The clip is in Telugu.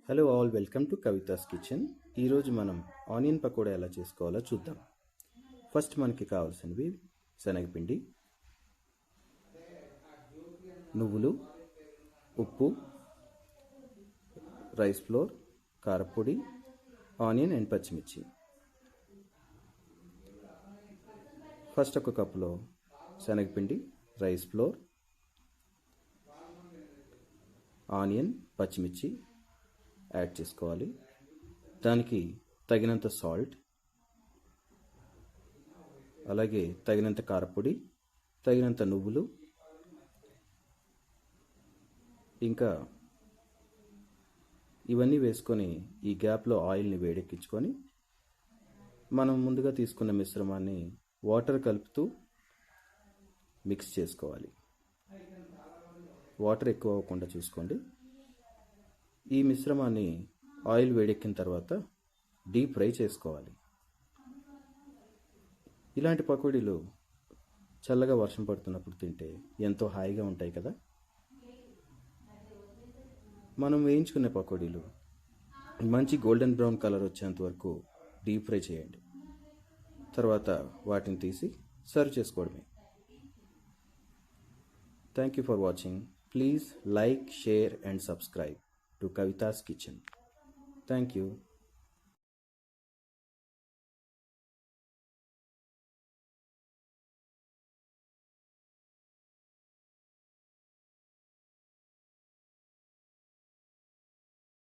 Hello all, welcome to Kavitha's kitchen. ఈరోజు మనం ఆనియన్ పకోడా ఎలా చేసుకోవాలో చూద్దాం. ఫస్ట్ మనకి కావాల్సినవి శనగపిండి, నువ్వులు, ఉప్పు, రైస్ ఫ్లోర్, కారపొడి, ఆనియన్ అండ్ పచ్చిమిర్చి. ఫస్ట్ ఒక కప్పులో శనగపిండి, రైస్ ఫ్లోర్, ఆనియన్, పచ్చిమిర్చి యాడ్ చేసుకోవాలి. దానికి తగినంత సాల్ట్, అలాగే తగినంత కారపొడి, తగినంత నువ్వులు, ఇంకా ఇవన్నీ వేసుకొని ఈ గ్యాప్లో ఆయిల్ని వేడెక్కించుకొని మనం ముందుగా తీసుకున్న మిశ్రమాన్ని వాటర్ కలుపుతూ మిక్స్ చేసుకోవాలి. వాటర్ ఎక్కువ అవ్వకుండా చూసుకోండి. ఈ మిశ్రమాన్ని ఆయిల్ వేడెక్కిన తర్వాత డీప్ ఫ్రై చేసుకోవాలి. ఇలాంటి పకోడీలు చల్లగా వర్షం పడుతున్నప్పుడు తింటే ఎంతో హాయిగా ఉంటాయి కదా. మనం వేయించుకునే పకోడీలు మంచి గోల్డెన్ బ్రౌన్ కలర్ వచ్చేంత వరకు డీప్ ఫ్రై చేయండి. తర్వాత వాటిని తీసి సర్వ్ చేసుకోవడమే. Thank you for watching. Please like, share and subscribe to Kavita's Kitchen. Thank you.